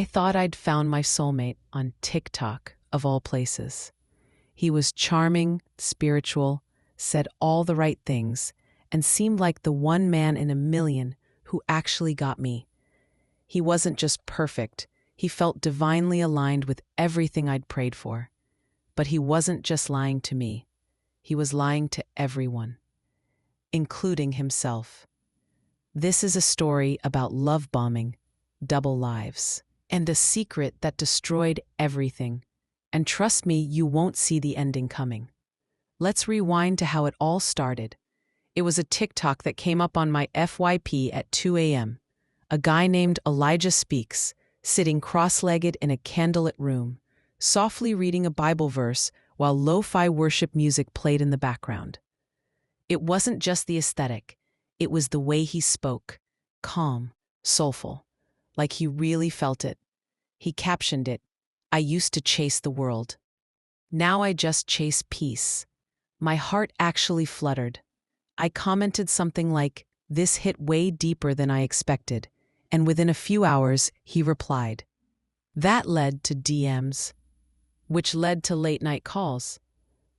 I thought I'd found my soulmate on TikTok, of all places. He was charming, spiritual, said all the right things, and seemed like the one man in a million who actually got me. He wasn't just perfect, he felt divinely aligned with everything I'd prayed for. But he wasn't just lying to me, he was lying to everyone, including himself. This is a story about love bombing, double lives, and a secret that destroyed everything. And trust me, you won't see the ending coming. Let's rewind to how it all started. It was a TikTok that came up on my FYP at 2 a.m. A guy named Elijah Speaks, sitting cross-legged in a candlelit room, softly reading a Bible verse while lo-fi worship music played in the background. It wasn't just the aesthetic, it was the way he spoke, calm, soulful, like he really felt it. He captioned it, "I used to chase the world. Now I just chase peace." My heart actually fluttered. I commented something like, "This hit way deeper than I expected," and within a few hours, he replied. That led to DMs, which led to late-night calls,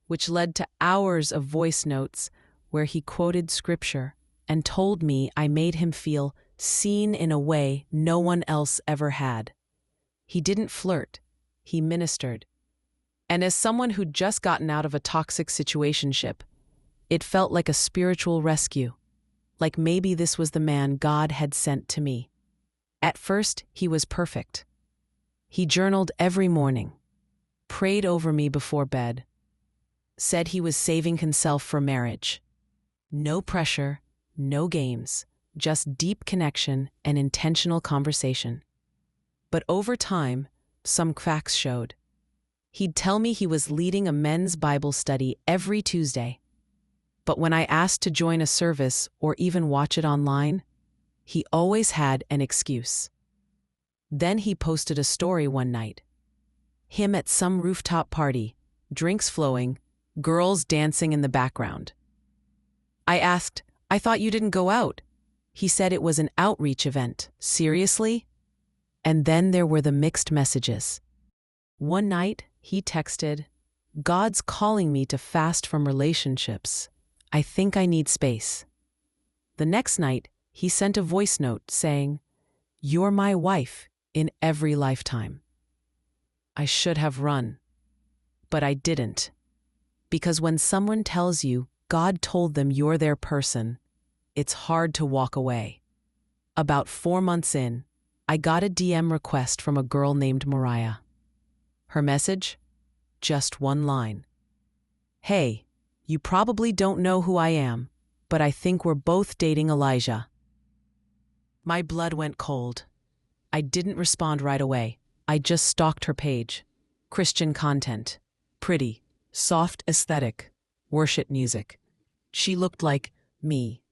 which led to hours of voice notes where he quoted scripture and told me I made him feel seen in a way no one else ever had. He didn't flirt, he ministered. And as someone who'd just gotten out of a toxic situationship, it felt like a spiritual rescue, like maybe this was the man God had sent to me. At first, he was perfect. He journaled every morning, prayed over me before bed, said he was saving himself for marriage. No pressure, no games, just deep connection and intentional conversation. But over time, some cracks showed. He'd tell me he was leading a men's Bible study every Tuesday. But when I asked to join a service or even watch it online, he always had an excuse. Then he posted a story one night. Him at some rooftop party, drinks flowing, girls dancing in the background. I asked, "I thought you didn't go out." He said it was an outreach event. Seriously? And then there were the mixed messages. One night, he texted, "God's calling me to fast from relationships. I think I need space." The next night, he sent a voice note saying, "You're my wife in every lifetime." I should have run, but I didn't. Because when someone tells you God told them you're their person, it's hard to walk away. About 4 months in, I got a DM request from a girl named Mariah. Her message? Just one line. "Hey, you probably don't know who I am, but I think we're both dating Elijah." My blood went cold. I didn't respond right away. I just stalked her page. Christian content. Pretty, soft aesthetic, worship music. She looked like me.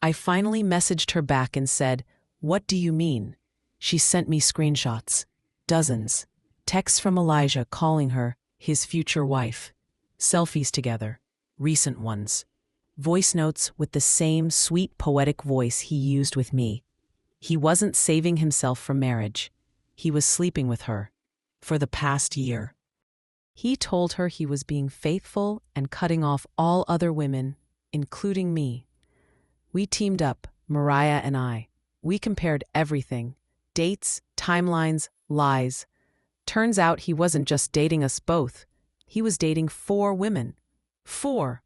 I finally messaged her back and said, "What do you mean?" She sent me screenshots. Dozens. Texts from Elijah calling her his future wife. Selfies together. Recent ones. Voice notes with the same sweet poetic voice he used with me. He wasn't saving himself for marriage. He was sleeping with her. For the past year. He told her he was being faithful and cutting off all other women, including me. We teamed up, Mariah and I. We compared everything. Dates, timelines, lies. Turns out he wasn't just dating us both. He was dating 4 women. 4.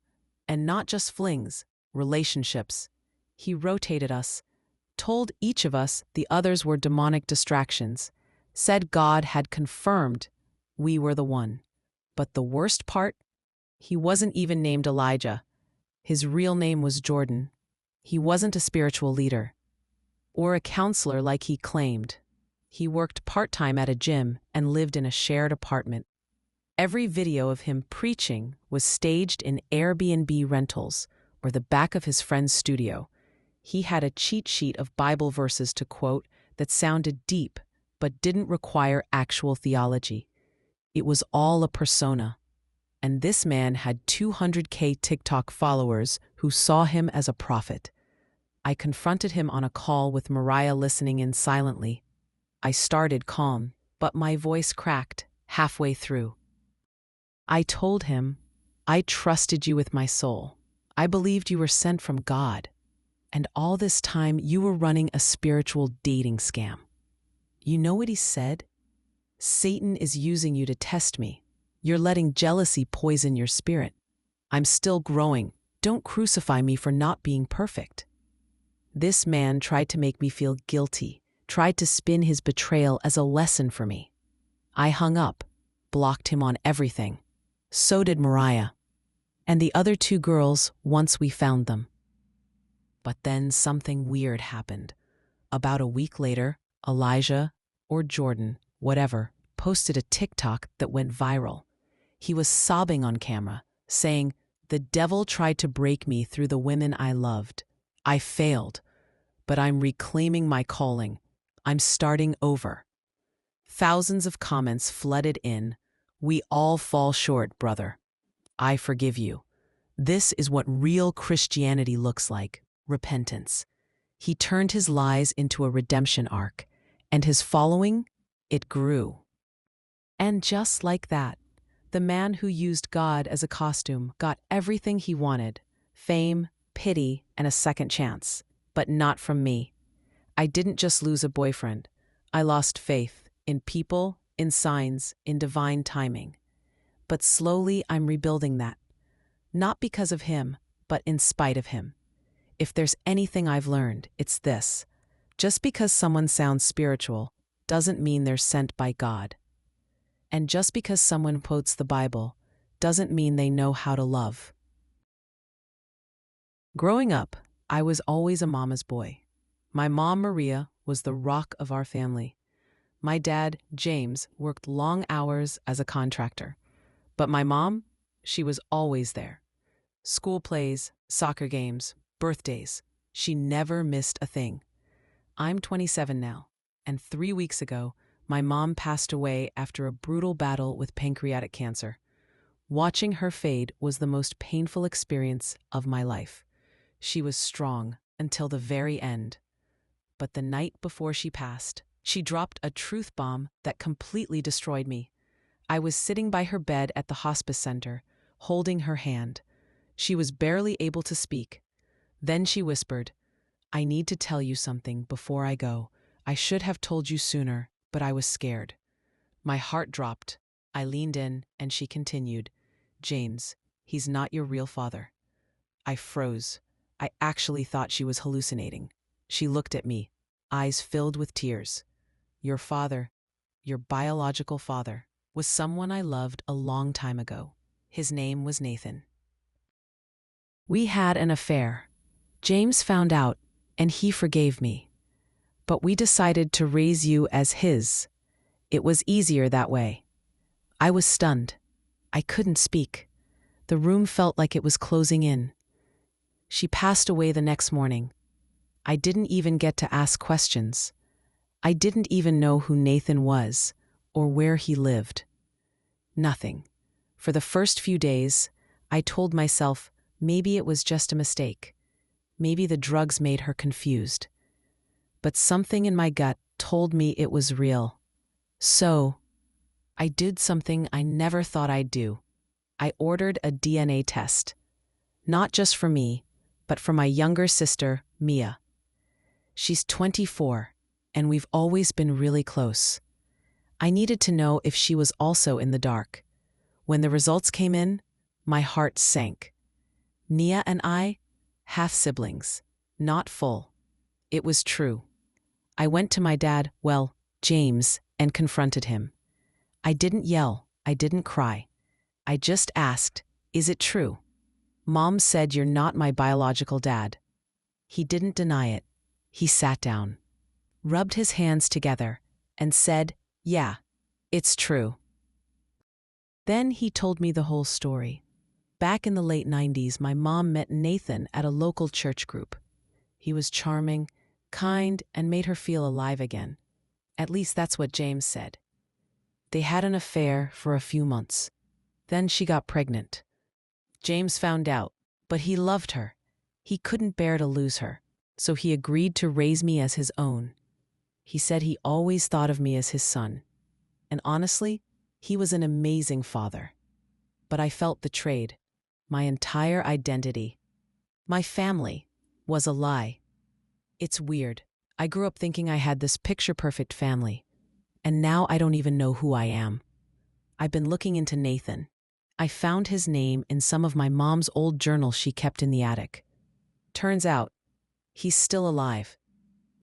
And not just flings, relationships. He rotated us, told each of us the others were demonic distractions, said God had confirmed we were the one. But the worst part? He wasn't even named Elijah. His real name was Jordan. He wasn't a spiritual leader or a counselor like he claimed. He worked part-time at a gym and lived in a shared apartment. Every video of him preaching was staged in Airbnb rentals or the back of his friend's studio. He had a cheat sheet of Bible verses to quote that sounded deep but didn't require actual theology. It was all a persona. And this man had 200K TikTok followers who saw him as a prophet. I confronted him on a call with Mariah listening in silently. I started calm, but my voice cracked halfway through. I told him, I trusted you with my soul. I believed you were sent from God. And all this time you were running a spiritual dating scam. You know what he said? Satan is using you to test me. You're letting jealousy poison your spirit. I'm still growing. Don't crucify me for not being perfect. This man tried to make me feel guilty, tried to spin his betrayal as a lesson for me. I hung up, blocked him on everything. So did Mariah. And the other two girls once we found them. But then something weird happened. About a week later, Elijah, or Jordan, whatever, posted a TikTok that went viral. He was sobbing on camera, saying, "The devil tried to break me through the women I loved. I failed, but I'm reclaiming my calling. I'm starting over." Thousands of comments flooded in. "We all fall short, brother. I forgive you." This is what real Christianity looks like, repentance. He turned his lies into a redemption arc, and his following, it grew. And just like that, the man who used God as a costume got everything he wanted: fame, pity, and a second chance. But not from me. I didn't just lose a boyfriend. I lost faith in people, in signs, in divine timing. But slowly I'm rebuilding that. Not because of him, but in spite of him. If there's anything I've learned, it's this. Just because someone sounds spiritual doesn't mean they're sent by God. And just because someone quotes the Bible doesn't mean they know how to love. Growing up, I was always a mama's boy. My mom, Maria, was the rock of our family. My dad, James, worked long hours as a contractor. But my mom, she was always there. School plays, soccer games, birthdays. She never missed a thing. I'm 27 now, and 3 weeks ago, my mom passed away after a brutal battle with pancreatic cancer. Watching her fade was the most painful experience of my life. She was strong until the very end. But the night before she passed, she dropped a truth bomb that completely destroyed me. I was sitting by her bed at the hospice center, holding her hand. She was barely able to speak. Then she whispered, "I need to tell you something before I go. I should have told you sooner, but I was scared." My heart dropped. I leaned in, and she continued, "James, he's not your real father." I froze. I actually thought she was hallucinating. She looked at me, eyes filled with tears. "Your father, your biological father, was someone I loved a long time ago. His name was Nathan. We had an affair. James found out, and he forgave me. But we decided to raise you as his. It was easier that way." I was stunned. I couldn't speak. The room felt like it was closing in. She passed away the next morning. I didn't even get to ask questions. I didn't even know who Nathan was or where he lived. Nothing. For the first few days, I told myself maybe it was just a mistake. Maybe the drugs made her confused. But something in my gut told me it was real. So, I did something I never thought I'd do. I ordered a DNA test. Not just for me, but for my younger sister, Mia. She's 24, and we've always been really close. I needed to know if she was also in the dark. When the results came in, my heart sank. Mia and I, half-siblings, not full. It was true. I went to my dad, well, James, and confronted him. I didn't yell. I didn't cry. I just asked, "Is it true?" "Mom said you're not my biological dad." He didn't deny it. He sat down, rubbed his hands together, and said, "Yeah, it's true." Then he told me the whole story. Back in the late 90s, my mom met Nathan at a local church group. He was charming, kind, and made her feel alive again. At least that's what James said. They had an affair for a few months. Then she got pregnant. James found out, but he loved her. He couldn't bear to lose her, so he agreed to raise me as his own. He said he always thought of me as his son. And honestly, he was an amazing father. But I felt betrayed. My entire identity, my family, was a lie. It's weird. I grew up thinking I had this picture-perfect family, and now I don't even know who I am. I've been looking into Nathan. I found his name in some of my mom's old journals she kept in the attic. Turns out, he's still alive.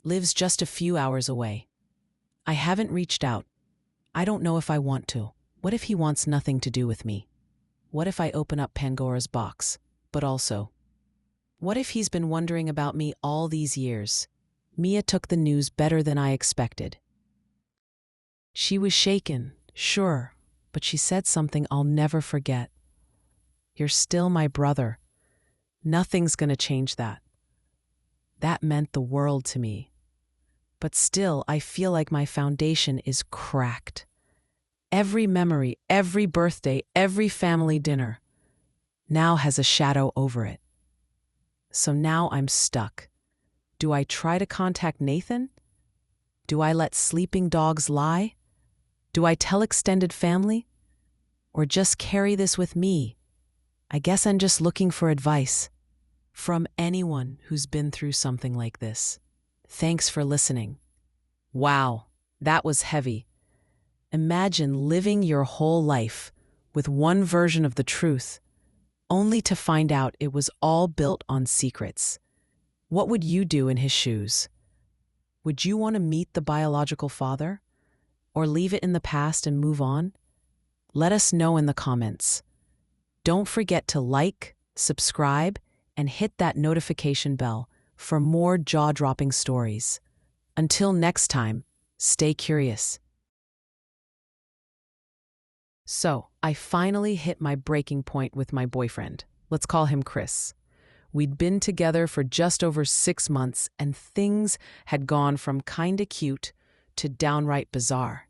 Lives just a few hours away. I haven't reached out. I don't know if I want to. What if he wants nothing to do with me? What if I open up Pandora's box? But also, what if he's been wondering about me all these years? Mia took the news better than I expected. She was shaken, sure, but she said something I'll never forget. You're still my brother. Nothing's gonna change that. That meant the world to me. But still, I feel like my foundation is cracked. Every memory, every birthday, every family dinner now has a shadow over it. So now I'm stuck. Do I try to contact Nathan? Do I let sleeping dogs lie? Do I tell extended family? Or just carry this with me? I guess I'm just looking for advice from anyone who's been through something like this. Thanks for listening. Wow, that was heavy. Imagine living your whole life with one version of the truth, only to find out it was all built on secrets. What would you do in his shoes? Would you want to meet the biological father? Or leave it in the past and move on? Let us know in the comments. Don't forget to like, subscribe, and hit that notification bell for more jaw-dropping stories. Until next time, stay curious. So, I finally hit my breaking point with my boyfriend. Let's call him Chris. We'd been together for just over 6 months, and things had gone from kinda cute to downright bizarre.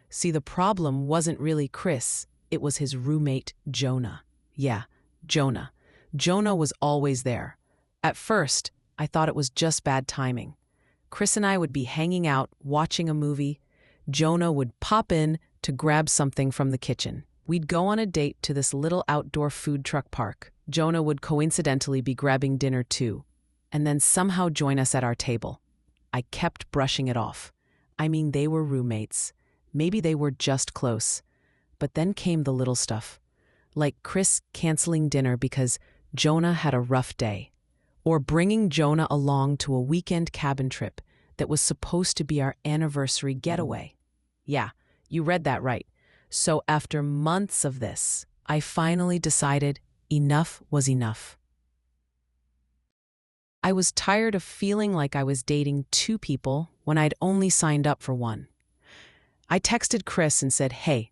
See, the problem wasn't really Chris, it was his roommate, Jonah. Yeah, Jonah. Jonah was always there. At first, I thought it was just bad timing. Chris and I would be hanging out, watching a movie. Jonah would pop in to grab something from the kitchen. We'd go on a date to this little outdoor food truck park. Jonah would coincidentally be grabbing dinner too, and then somehow join us at our table. I kept brushing it off. I mean, they were roommates. Maybe they were just close. But then came the little stuff, like Chris canceling dinner because Jonah had a rough day, or bringing Jonah along to a weekend cabin trip that was supposed to be our anniversary getaway. Yeah, you read that right. So after months of this, I finally decided enough was enough. I was tired of feeling like I was dating 2 people when I'd only signed up for 1. I texted Chris and said, "Hey,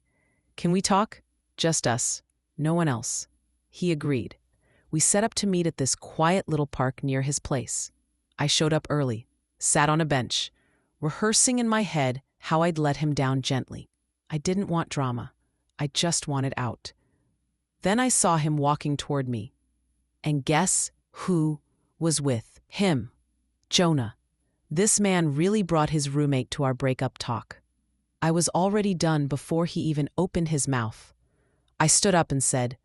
can we talk? Just us, no one else." He agreed. We set up to meet at this quiet little park near his place. I showed up early, sat on a bench, rehearsing in my head how I'd let him down gently. I didn't want drama. I just wanted out. Then I saw him walking toward me. And guess who was with him? Jonah. This man really brought his roommate to our breakup talk. I was already done before he even opened his mouth. I stood up and said,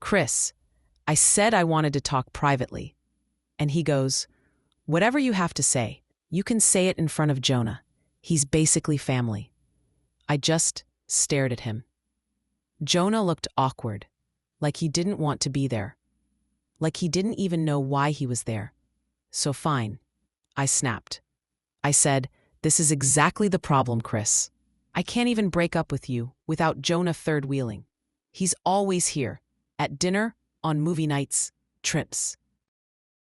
"Chris, I said I wanted to talk privately." And he goes, "Whatever you have to say, you can say it in front of Jonah. He's basically family." I just stared at him. Jonah looked awkward, like he didn't want to be there, like he didn't even know why he was there. So fine, I snapped. I said, "This is exactly the problem, Chris. I can't even break up with you without Jonah third-wheeling. He's always here, at dinner, on movie nights, trips.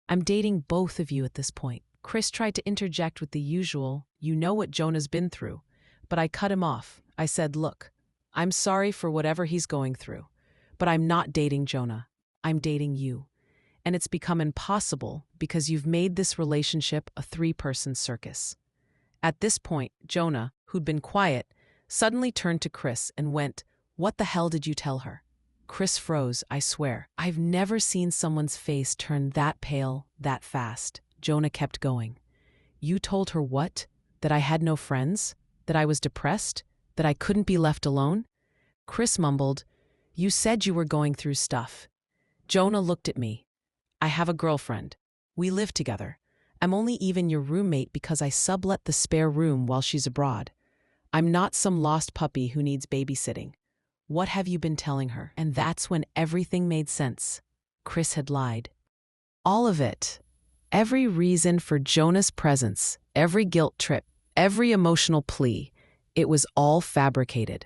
I'm dating both of you at this point." Chris tried to interject with the usual, "You know what Jonah's been through," but I cut him off. I said, "Look, I'm sorry for whatever he's going through, but I'm not dating Jonah. I'm dating you. And it's become impossible because you've made this relationship a 3-person circus." At this point, Jonah, who'd been quiet, suddenly turned to Chris and went, "What the hell did you tell her?" Chris froze, I swear. I've never seen someone's face turn that pale, that fast. Jonah kept going. "You told her what?" That I had no friends? That I was depressed? That I couldn't be left alone? Chris mumbled, "You said you were going through stuff." Jonah looked at me. "I have a girlfriend. We live together. I'm only even your roommate because I sublet the spare room while she's abroad. I'm not some lost puppy who needs babysitting. What have you been telling her?" And that's when everything made sense. Chris had lied. All of it. Every reason for Jonah's presence, every guilt trip, every emotional plea. It was all fabricated.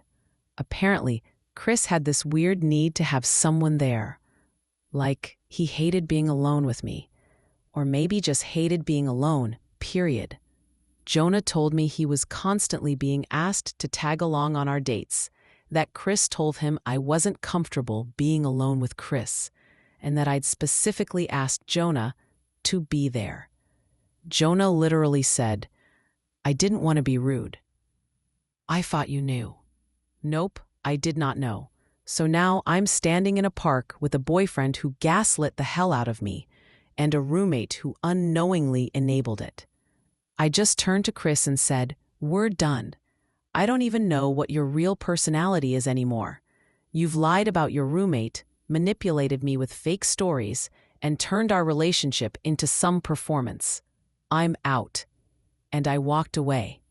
Apparently, Chris had this weird need to have someone there. Like, he hated being alone with me. Or maybe just hated being alone, period. Jonah told me he was constantly being asked to tag along on our dates, that Chris told him I wasn't comfortable being alone with Chris, and that I'd specifically asked Jonah to be there. Jonah literally said, "I didn't want to be rude." I thought you knew. Nope, I did not know. So now I'm standing in a park with a boyfriend who gaslit the hell out of me, and a roommate who unknowingly enabled it. I just turned to Chris and said, "We're done. I don't even know what your real personality is anymore. You've lied about your roommate, manipulated me with fake stories, and turned our relationship into some performance. I'm out." And I walked away.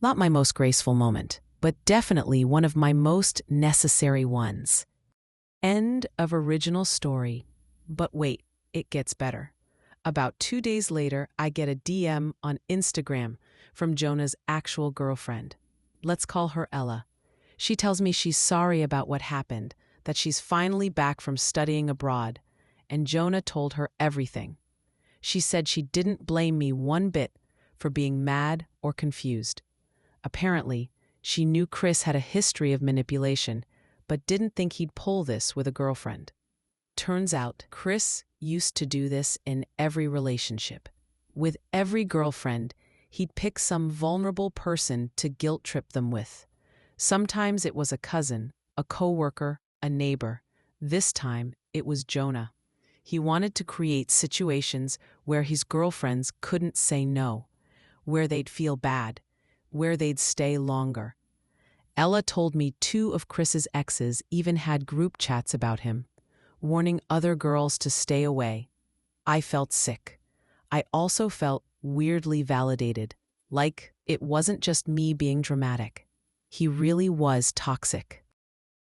Not my most graceful moment, but definitely one of my most necessary ones. End of original story. But wait, it gets better. About 2 days later, I get a DM on Instagram from Jonah's actual girlfriend. Let's call her Ella. She tells me she's sorry about what happened, that she's finally back from studying abroad, and Jonah told her everything. She said she didn't blame me one bit for being mad or confused. Apparently, she knew Chris had a history of manipulation, but didn't think he'd pull this with a girlfriend. Turns out, Chris used to do this in every relationship. With every girlfriend, he'd pick some vulnerable person to guilt trip them with. Sometimes it was a cousin, a coworker, a neighbor. This time, it was Jonah. He wanted to create situations where his girlfriends couldn't say no, where they'd feel bad, where they'd stay longer. Ella told me 2 of Chris's exes even had group chats about him, warning other girls to stay away. I felt sick. I also felt weirdly validated, like it wasn't just me being dramatic. He really was toxic.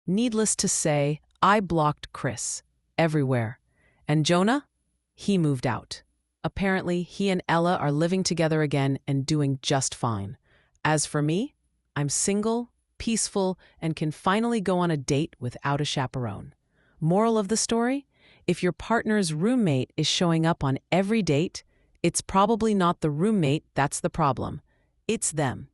Needless to say, I blocked Chris everywhere. And Jonah? He moved out. Apparently, he and Ella are living together again and doing just fine. As for me, I'm single, peaceful, and can finally go on a date without a chaperone. Moral of the story? If your partner's roommate is showing up on every date, it's probably not the roommate that's the problem. It's them.